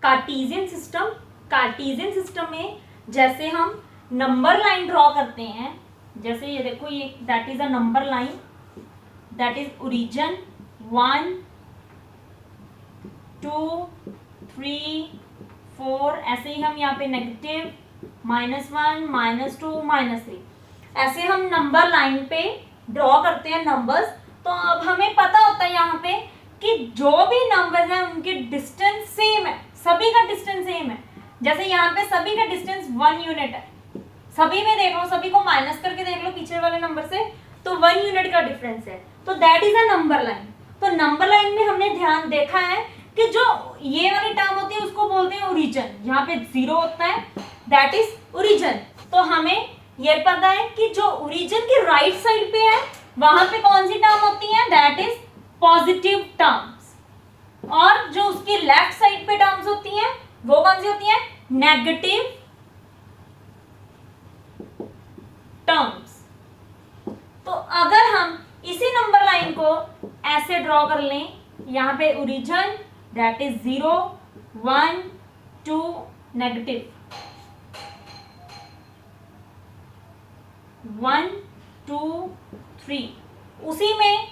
Cartesian system में जैसे हम नंबर लाइन ड्रॉ करते हैं, जैसे ये देखो, ये that is a number line, that is origin 1 2 3 4, ऐसे ही हम यहाँ पे नेगेटिव -1 -2 -3, ऐसे हम नंबर लाइन पे ड्रॉ करते हैं नंबर्स। तो अब हमें पता होता है यहाँ पे कि जो भी नंबर्स हैं उनके डिस्टेंस सेम है, सभी का डिस्टेंस सेम है। जैसे यहाँ पे सभी का डिस्टेंस 1 यूनिट है, सभी में देख लो, सभी को माइनस करके देख लो पीछे वाले नंबर से, तो 1 यूनिट का डिफरेंस है, तो that is a number line. तो नंबर लाइन में हमने ध्यान देखा है कि जो ये वाली टर्म होती है उसको बोलते हैं ओरिजिन, यहाँ पे 0 होता है, दैट इज ओरिजिन। तो हमें ये पता है कि जो ओरिजिन की राइट साइड पे है वहां पे कौन सी टर्म होती है, दैट इज पॉजिटिव टर्म्स, और जो उसकी लेफ्ट साइड पे टर्म्स होती हैं वो कौन सी होती है, नेगेटिव टर्म्स। तो अगर हम इसी नंबर लाइन को ऐसे ड्रॉ कर लें, यहाँ पे ओरिजिन दैट इज 0 1 2 नेगेटिव 1 2 3, उसी में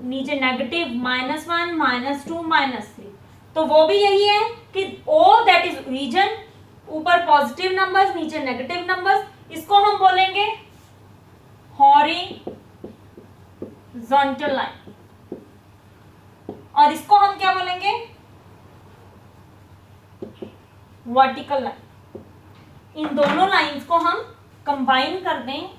नीचे नेगेटिव -1 -2 -3, तो वो भी यही है कि ओ दैट इज ओरिजिन, ऊपर पॉजिटिव नंबर्स नीचे नेगेटिव नंबर्स, इसको हम बोलेंगे हॉरिजॉन्टल लाइन, और इसको हम क्या बोलेंगे, वर्टिकल लाइन। इन दोनों लाइंस को हम कंबाइन कर दें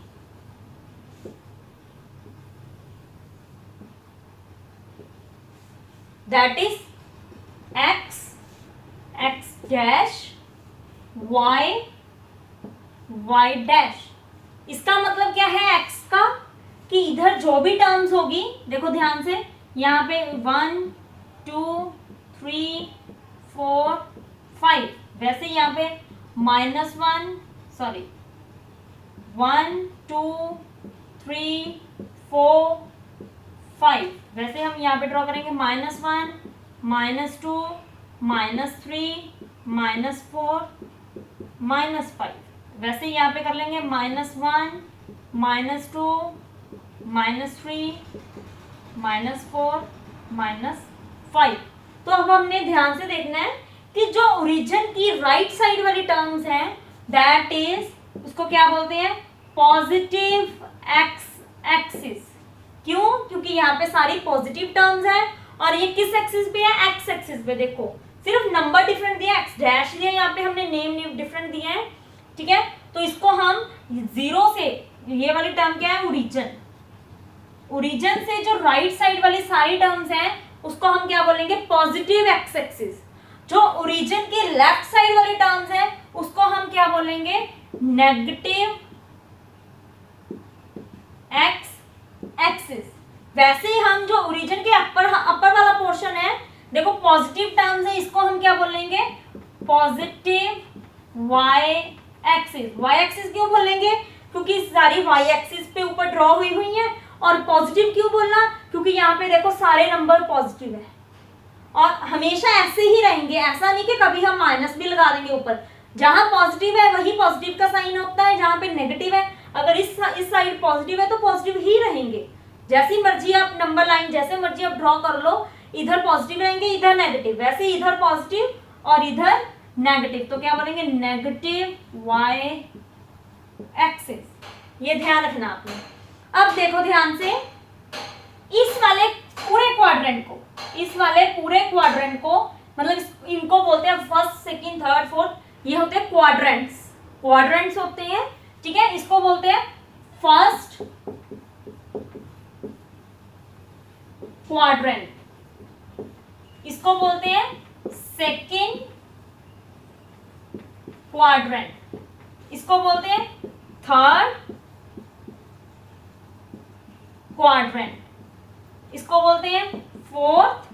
that is x dash y dash. इसका मतलब क्या है x का, कि इधर जो भी टर्म्स होगी, देखो ध्यान से, यहाँ पे 1 2 3 4 5, वैसे यहाँ पे -1 2 3 4 5, वैसे हम यहाँ पे ड्रॉ करेंगे -1 -2 -3 -4 -5, वैसे यहाँ पे कर लेंगे -1 -2 -3 -4 -5। तो अब हमने ध्यान से देखना है कि जो ओरिजिन की राइट साइड वाली टर्म्स हैं दैट इज, उसको क्या बोलते हैं, पॉजिटिव एक्स एक्सिस। क्यों, क्योंकि यहाँ पे सारी पॉजिटिव टर्म्स हैं, और ये किस एक्सिस पे है, एक्स एक्सिस पे। देखो सिर्फ नंबर डिफरेंट दिया, एक्स डैश दिया, यहाँ पे हमने नेम डिफरेंट दिया है, ठीक है। तो इसको हम 0 से, ये वाली टर्म क्या है, ओरिजिन से जो राइट साइड वाली सारी टर्म्स हैं उसको हम क्या बोलेंगे, पॉजिटिव एक्स एक्सिस। जो ओरिजिन की लेफ्ट साइड वाली टर्म्स हैं उसको हम क्या बोलेंगे, नेगेटिव एक्स एक्सिस। वैसे ही हम जो ओरिजिन के अपर वाला पोर्शन है, देखो पॉजिटिव टर्म्स है, इसको हम क्या बोलेंगे, positive Y axis. Y axis क्यों बोलेंगे, क्योंकि सारी वाई एक्सिस पे ऊपर ड्रॉ हुई है। और पॉजिटिव क्यों बोलना, क्योंकि यहाँ पे देखो सारे नंबर पॉजिटिव है, और हमेशा ऐसे ही रहेंगे, ऐसा नहीं कि कभी हम माइनस भी लगा देंगे ऊपर। जहां पॉजिटिव है वही पॉजिटिव का साइन होता है, जहां पे नेगेटिव है, अगर इस साइड पॉजिटिव है तो पॉजिटिव ही रहेंगे। जैसी मर्जी आप नंबर लाइन जैसे मर्जी आप ड्रॉ कर लो, इधर पॉजिटिव रहेंगे इधर नेगेटिव, वैसे इधर पॉजिटिव और इधर नेगेटिव, तो क्या बोलेंगे, नेगेटिव वाई एक्सिस। ये ध्यान रखना आपने। अब देखो ध्यान से, इस वाले पूरे क्वाड्रेंट को मतलब इनको बोलते हैं फर्स्ट सेकंड थर्ड फोर्थ, ये होते हैं क्वाड्रेंट्स होते हैं, ठीक है। इसको बोलते हैं फर्स्ट क्वाड्रेंट, इसको बोलते हैं सेकंड क्वाड्रेंट, इसको बोलते हैं थर्ड क्वाड्रेंट, इसको बोलते हैं फोर्थ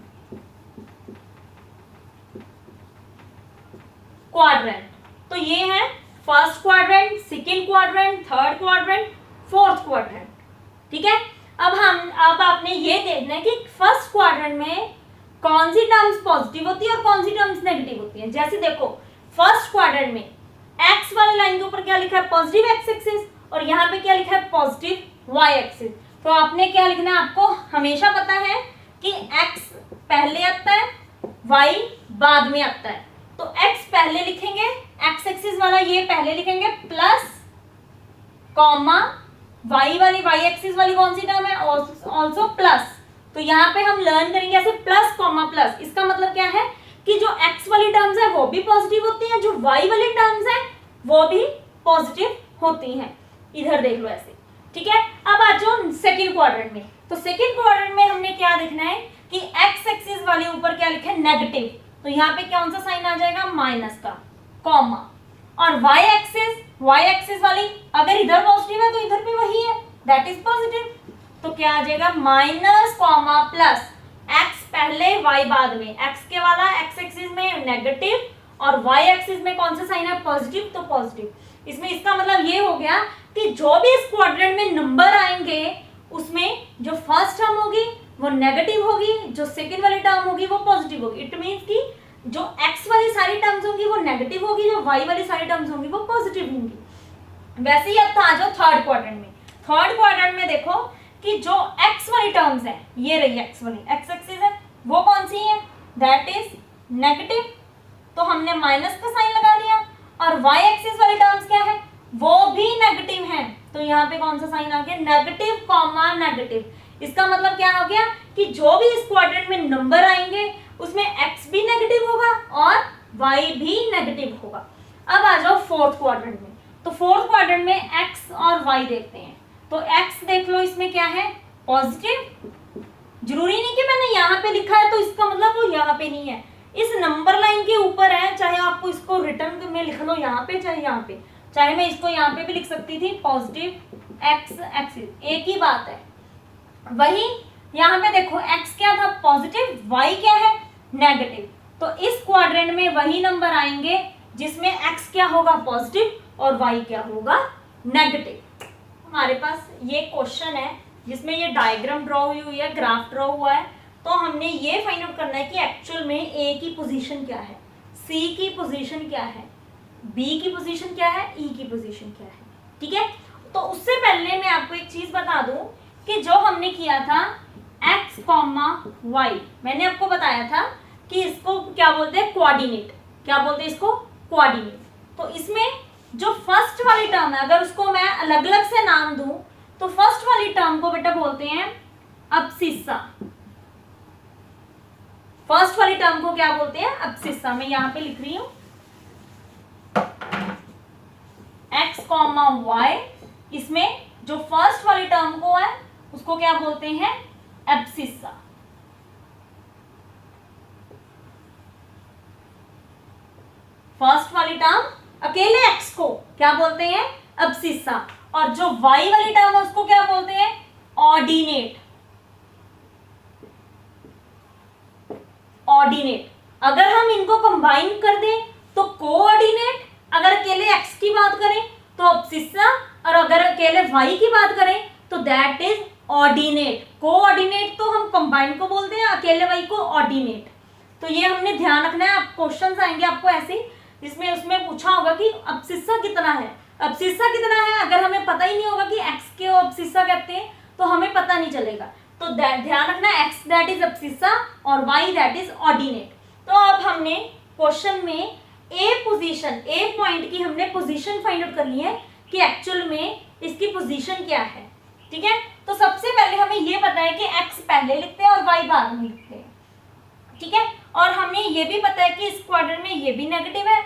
क्वाड्रेंट। तो ये है first quadrant, second quadrant, third quadrant, fourth quadrant, ठीक है। अब आपने ये देखना है कि फर्स्ट क्वाड्रेंट में कौन सी टर्म्स पॉजिटिव होती है और कौन सी टर्म्स नेगेटिव होती है। जैसे देखो फर्स्ट क्वाड्रेंट में एक्स वाली लाइन के ऊपर क्या लिखा है, पॉजिटिव एक्स एक्सिस, और यहाँ पे क्या लिखा है, पॉजिटिव वाई एक्सिस। तो आपने क्या लिखना है, आपको हमेशा पता है कि एक्स पहले आता है, वाई बाद में आता है। तो एक्स पहले लिखेंगे, एक्स एक्सिस वाला ये पहले लिखेंगे, प्लस कॉमा वाई वाली, वाई एक्सिस वाली कौन सी टर्म है, ऑल्सो प्लस। तो यहाँ पे हम लर्न करेंगे ऐसे प्लस कॉमा प्लस। इसका मतलब क्या है कि जो एक्स वाली टर्म्स है वो भी पॉजिटिव होती हैं, जो वाई वाली टर्म्स है वो भी पॉजिटिव होती हैं। इधर देख लो ऐसे, ठीक है। अब आ जाओ सेकंड क्वाड्रेंट में। तो सेकंड क्वाड्रेंट में हमने क्या देखना है कि एक्स एक्सिस वाले ऊपर क्या लिखा है, नेगेटिव। तो यहाँ पे कौन सा साइन आ जाएगा, माइनस का, कॉमा। और वाई एक्सिस वाली अगर इधर पॉजिटिव है तो इधर भी वही है, दैट इज पॉजिटिव। तो क्या आ जाएगा, माइनस कॉमा प्लस, एक्स पहले वाई बाद में। एक्स के वाला एक्स एक्सिस में नेगेटिव और वाई एक्सिस में कौन सा साइन है, पॉजिटिव, तो पॉजिटिव। इसमें इसका मतलब ये हो गया कि जो भी इस क्वाड्रेंट में नंबर आएंगे उसमें जो फर्स्ट टर्म होगी वो नेगेटिव होगी, जो सेकंड वाली टर्म होगी वो पॉजिटिव होगी। इट मीन्स कि जो एक्स वाली सारी टर्म्स होंगी वो नेगेटिव होगी, जो वाई वाली सारी टर्म्स होंगी वो पॉजिटिव होंगी। वैसे ही अब आ जाओ थर्ड क्वाड्रेंट में। थर्ड क्वाड्रेंट में देखो कि जो एक्स वाली टर्म्स है, ये रही एक्स वाली, एक्स एक्सिस है, वो कौन सी है, दैट इज नेगेटिव। तो हमने माइनस का साइन लगा दिया। और वाई एक्सिस वाली टर्म्स क्या है, वो भी नेगेटिव है। तो यहाँ पे कौन सा साइन आ गया, नेगेटिव कॉमा नेगेटिव। इसका मतलब क्या हो गया कि जो भी इस क्वाड्रेंट में नंबर आएंगे उसमें एक्स भी नेगेटिव होगा और वाई भी नेगेटिव होगा। अब आ जाओ फोर्थ क्वाड्रेंट में। तो फोर्थ क्वाड्रेंट में एक्स और वाई देखते हैं। तो x देख लो, इसमें क्या है, पॉजिटिव। जरूरी नहीं कि मैंने यहाँ पे लिखा है तो इसका मतलब वो यहाँ पे नहीं है, इस नंबर लाइन के ऊपर है। चाहे आपको इसको रिटर्न में लिख लो यहाँ पे, चाहे यहाँ पे, चाहे मैं इसको यहाँ पे भी लिख सकती थी, पॉजिटिव एक्स एक्सिस, एक ही बात है। वही यहाँ पे देखो x क्या था, पॉजिटिव, y क्या है, नेगेटिव। तो इस क्वाड्रेंट में वही नंबर आएंगे जिसमें x क्या होगा, पॉजिटिव, और y क्या होगा, नेगेटिव। हमारे पास ये क्वेश्चन है जिसमें ये डायग्राम ड्रॉ हुई है, ग्राफ ड्रॉ हुआ है। तो हमने ये फाइंड आउट करना है कि एक्चुअल में ए की पोजीशन क्या है, सी की पोजीशन क्या है, बी की पोजीशन क्या है, ई की पोजीशन क्या है, ठीक है। तो उससे पहले मैं आपको एक चीज बता दूं कि जो हमने किया था x, y, मैंने आपको बताया था कि इसको क्या बोलते हैं, कोऑर्डिनेट। क्या बोलते हैं इसको, कोऑर्डिनेट। तो इसमें जो फर्स्ट वाली टर्म है, अगर उसको मैं अलग अलग से नाम दूं तो फर्स्ट वाली टर्म को बेटा बोलते हैं अब्सिस्सा। फर्स्ट वाली टर्म को क्या बोलते हैं, अब्सिस्सा। मैं यहां पे लिख रही हूं x, y, इसमें जो फर्स्ट वाली टर्म को है उसको क्या बोलते हैं, अब्सिस्सा। फर्स्ट वाली टर्म अकेले x को क्या बोलते हैं, अब्सिस्सा। और जो y वाली टर्म है उसको क्या बोलते हैं, ऑर्डिनेट। ऑर्डिनेट। अगर हम इनको कंबाइन कर दें तो कोऑर्डिनेट। अगर अकेले x की बात करें तो अब्सिस्सा, और अगर अकेले y की बात करें तो दैट इज ऑर्डिनेट। कोऑर्डिनेट तो हम कंबाइन को बोलते हैं, अकेले y को ऑर्डिनेट। तो ये हमने ध्यान रखना है। आप क्वेश्चंस आएंगे आपको ऐसे जिसमें उसमें पूछा होगा कि अब्सिस्सा कितना है, अब्सिस्सा कितना है। अगर हमें पता ही नहीं होगा कि x के अब्सिस्सा कहते हैं तो हमें पता नहीं चलेगा। तो ध्यान रखना, x दैट इज अब्सिस्सा और y दैट इज ऑर्डिनेट। तो अब हमने क्वेश्चन में ए पोजीशन, ए पॉइंट की हमने पोजीशन फाइंड आउट कर ली है कि एक्चुअल में इसकी पोजीशन क्या है, ठीक है। तो सबसे पहले हमें ये पता है कि x पहले लिखते हैं और y बाद में लिखते हैं, ठीक है। और हमें ये भी पता है कि इस क्वाड्रेंट में ये भी नेगेटिव है,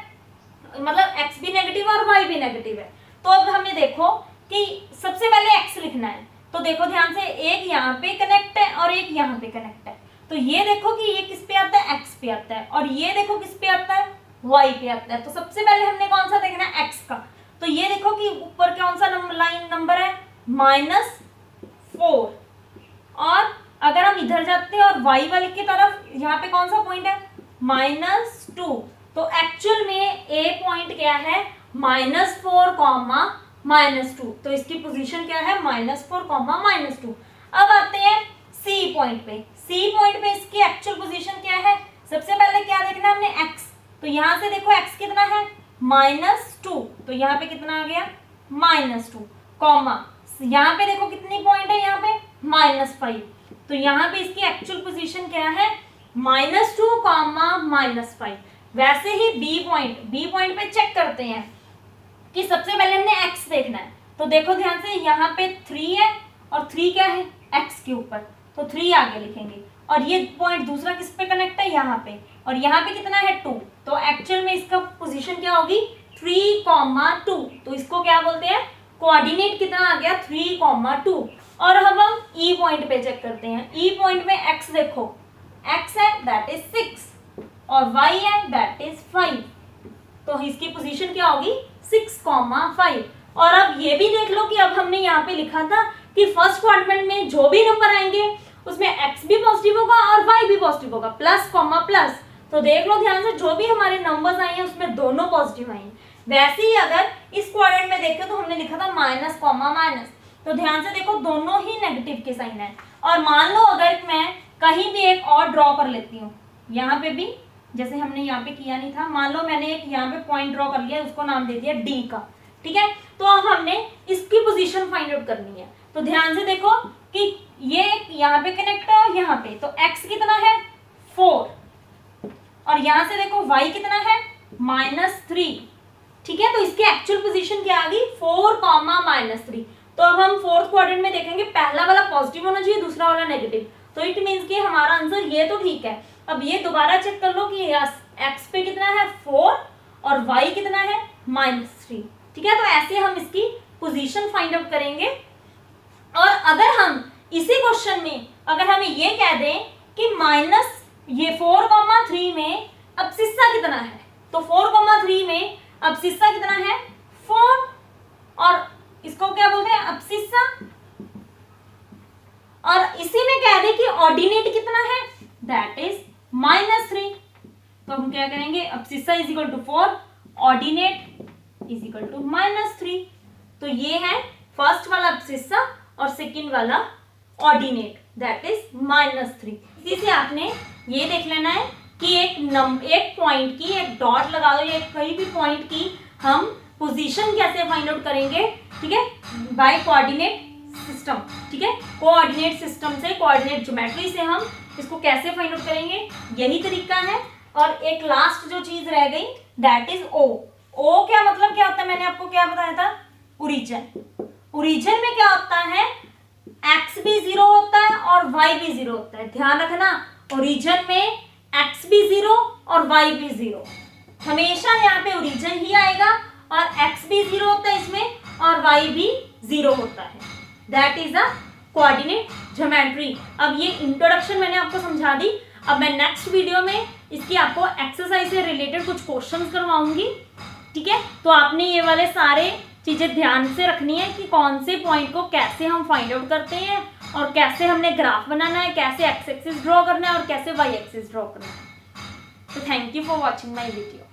मतलब x भी नेगेटिव और y भी नेगेटिव है। तो अब हमें देखो कि सबसे पहले x लिखना है। तो देखो ध्यान से, एक यहाँ पे कनेक्ट है और एक यहाँ पे कनेक्ट है। तो ये देखो कि ये किस पे आता है, x पे आता है, और ये देखो किस पे आता है, y पे आता है। तो सबसे पहले हमने कौन सा देखना है, x का। तो ये देखो कि ऊपर कौन सा लाइन नंबर है, -4। और अगर हम इधर जाते हैं और y वाले की तरफ, यहाँ पे कौन सा पॉइंट है, -2। तो एक्चुअल में a पॉइंट क्या है, -4, -2। तो इसकी पोजीशन क्या है, -4, -2। अब आते हैं c पॉइंट पे। c पॉइंट पे इसकी एक्चुअल पोजीशन क्या हमने x, तो यहाँ से देखो x कितना है -2, तो यहाँ पे कितना आ गया -2, कॉमा यहाँ पे देखो कितनी पॉइंट है यहाँ पे -5, तो यहाँ पे इसकी एक्चुअल पोजीशन क्या है -2, -5। वैसे ही बी पॉइंट पे चेक करते हैं कि सबसे पहले हमने x देखना है, तो देखो ध्यान से यहाँ पे 3 है और 3 क्या है x के ऊपर, तो 3 आगे लिखेंगे, और ये पॉइंट दूसरा किस पे कनेक्ट है यहाँ पे, और यहाँ पे कितना है 2, तो एक्चुअल में इसका पोजीशन क्या होगी 3,2, तो इसको क्या बोलते हैं कोऑर्डिनेट कितना आ गया 3,2। और अब हम ई पॉइंट पे चेक करते हैं, ई पॉइंट में x देखो, x है दैट इज 6 और y है दैट इज 5, तो इसकी पोजीशन क्या होगी 6,5। और अब ये भी देख लो कि अब हमने यहाँ पे लिखा था कि फर्स्ट क्वाड्रेंट में जो भी नंबर आएंगे उसमें x भी पॉजिटिव होगा और y भी पॉजिटिव होगा, प्लस कॉमा प्लस, तो देख लो ध्यान से जो भी हमारे नंबर्स आए हैं उसमें दोनों पॉजिटिव आए हैं। वैसे ही अगर इस क्वाड्रेंट में देखें तो हमने लिखा था माइनस कॉमा माइनस, तो ध्यान से देखो दोनों ही नेगेटिव के साइन है। और मान लो अगर मैं कहीं भी एक और ड्रॉ कर लेती हूँ, यहाँ पे भी जैसे हमने यहाँ पे किया नहीं था, मान लो मैंने एक यहाँ पे पॉइंट ड्रॉ कर लिया, उसको नाम दे दिया डी का, ठीक है, तो अब हमने इसकी पोजीशन फाइंड आउट करनी है। तो ध्यान से देखो कि ये यहाँ पे कनेक्ट है और यहाँ पे, तो x कितना है 4, और यहाँ से देखो y कितना है -3, ठीक है, तो इसकी एक्चुअल पोजीशन क्या आ गई 4,-3। तो अब हम फोर्थ क्वाड्रेंट में देखेंगे, पहला वाला पॉजिटिव होना चाहिए, दूसरा वाला नेगेटिव, तो इट मीन्स कि हमारा आंसर ये तो ठीक है। अब ये दोबारा चेक कर लो कि x पे कितना है 4 और y कितना है -3, ठीक है, तो ऐसे हम इसकी पोजीशन फाइंड आउट करेंगे। और अगर हम इसी क्वेश्चन में अगर हमें ये कह दें कि माइनस ये 4,3 में अब्सिस्सा कितना है, तो 4,3 में अब्सिस्सा कितना है 4, और इसको क्या बोलते हैं अब्सिस्सा, और इसी में कह दे कि ऑर्डिनेट कितना है दैट इज -3, तो हम क्या करेंगे abscissa is equal to 4, ordinate is equal to -3। तो ये है फर्स्ट वाला अब्सिस्सा और सेकंड वाला ऑर्डिनेट दैट इज -3। इसी से आपने ये देख लेना है कि एक पॉइंट की एक डॉट लगा दो या कहीं भी पॉइंट की हम पोजीशन कैसे फाइंड आउट करेंगे, ठीक है, बाय कोऑर्डिनेट सिस्टम, ठीक है, कोऑर्डिनेट सिस्टम से कोऑर्डिनेट ज्योमेट्री से हम इसको कैसे फाइंड आउट करेंगे, यही तरीका है। और एक लास्ट जो चीज रह गई दैट इज ओ। ओ क्या मतलब क्या होता है, मैंने आपको क्या बताया था ओरिजिन। ओरिजिन में क्या होता है x भी 0 होता है और y भी 0 होता है, ध्यान रखना ओरिजिन में x भी 0 और y भी 0, हमेशा यहाँ पे ओरिजिन ही आएगा और x भी 0 होता है इसमें और y भी 0 होता है, that is a coordinate geometry. अब ये इंट्रोडक्शन मैंने आपको समझा दी, अब मैं नेक्स्ट वीडियो में इसकी आपको एक्सरसाइज से रिलेटेड कुछ क्वेश्चंस करवाऊंगी, ठीक है, तो आपने ये वाले सारे चीजें ध्यान से रखनी है कि कौन से पॉइंट को कैसे हम फाइंड आउट करते हैं और कैसे हमने ग्राफ बनाना है, कैसे एक्स एक्सिस ड्रॉ करना है और कैसे वाई एक्सिस ड्रॉ करना है। तो thank you for watching my video.